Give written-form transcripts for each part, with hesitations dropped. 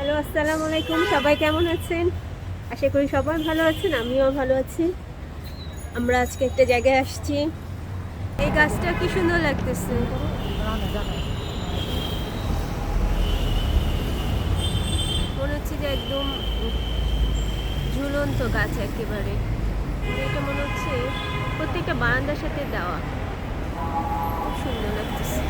Hello, আসসালামু আলাইকুম। সবাই কেমন আছেন? আশা করি সবাই ভালো আছেন, আমিও ভালো আছি। আমরা আজকে একটা জায়গায় আসছি। এই গাছটা কি সুন্দর লাগতেছে। মনে হচ্ছে যে একদম ঝুলন্ত গাছ একেবারে। এটা মনে হচ্ছে প্রত্যেকটা বারান্দার সাথে দেওয়া। খুব সুন্দর লাগতেছে।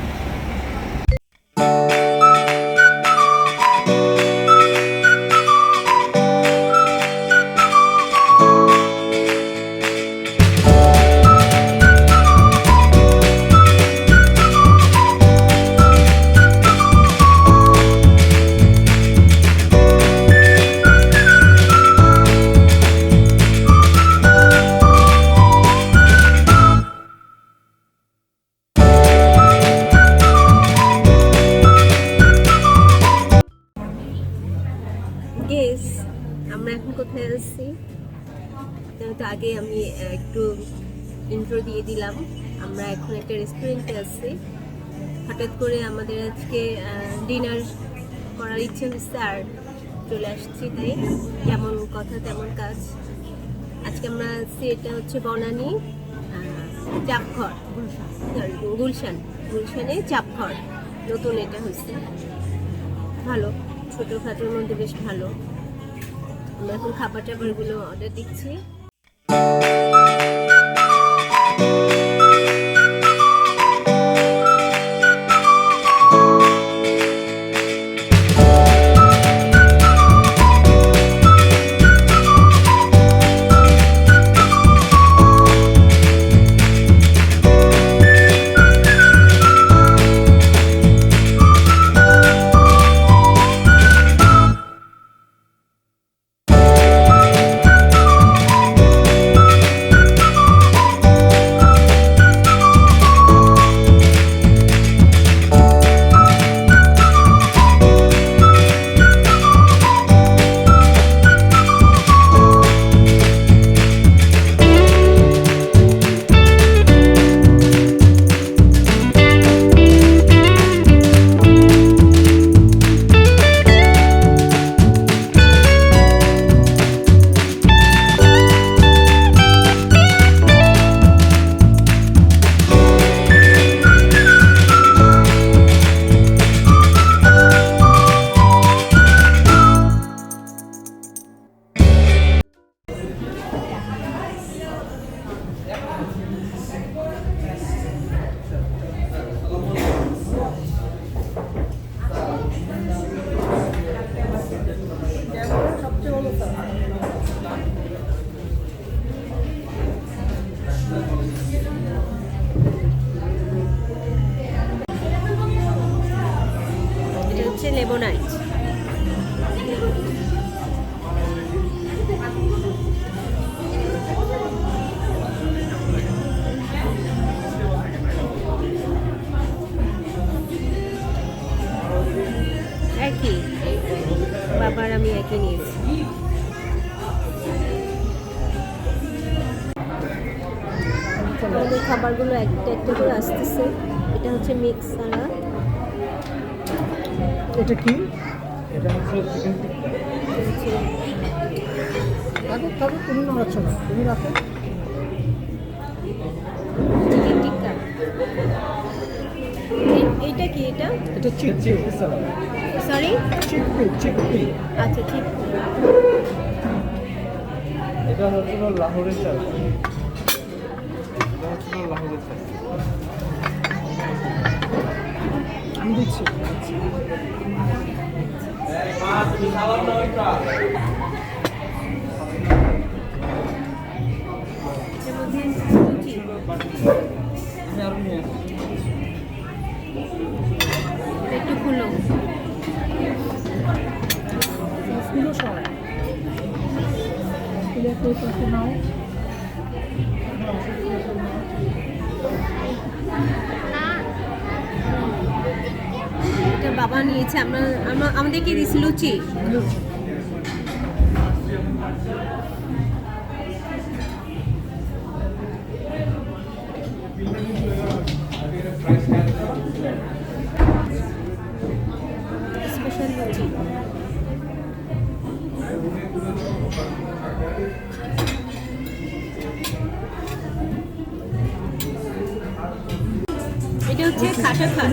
গেস আমরা এখন কোথায় আছি? তো আগে আমি একটু ইন্ট্রো দিয়ে দিলাম। আমরা এখন একটা রেস্টুরেন্টে আছি। হঠাৎ করে আমাদের আজকে ডিনার করার ইচ্ছে হচ্ছে আর চলে আসছি, তাই যেমন কথা তেমন কাজ। আজকে আমরা আছি, এটা হচ্ছে বনানী চাপঘর, গুলশানে চাপঘর। নতুন এটা হচ্ছে, ভালো, ছোটোখাটোর মধ্যে বেশ ভালো। আমরা এখন খাবার টাবারগুলো অর্ডার দিচ্ছি। লেমনাইড। একই, বাবার আমি একই নিয়েছি। আমাদের খাবারগুলো একটা একটা করে আসতেছে। এটা হচ্ছে মিক্স সালাদ। এটা কি? এটা হচ্ছে চিকেন টিক্কা। তবে তুমি নাড়াচ্ছ না, তুমি রাখো। চিকেন টিক্কা। এইটা কি? এটা এটা চিকপি সালাদ। Sorry, chickpea. আচ্ছা, ঠিক। এটা হচ্ছে লাহোরের চাল। আমি দিচ্ছি। একটু খুলো। নাও। এটা বাবা নিয়েছে, আমাদেরকে দিয়েছে লুচি। স্পেশাল লুচি। এটা হচ্ছে খাটা খাট।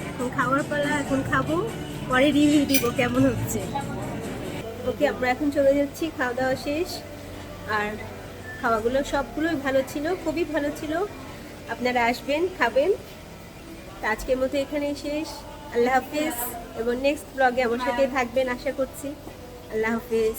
এখন খাওয়ার পালা, এখন খাবো, পরে রিভিউ দিব কেমন হচ্ছে। ওকে, আমরা এখন চলে যাচ্ছি, খাওয়া দাওয়া শেষ। আর খাওয়াগুলো সবগুলোই ভালো ছিল, খুবই ভালো ছিল। আপনারা আসবেন, খাবেন। তো আজকের মতো এখানেই শেষ। আল্লাহ হাফেজ, এবং নেক্সট ব্লগে আমার সাথে থাকবেন আশা করছি। আল্লাহ হাফেজ।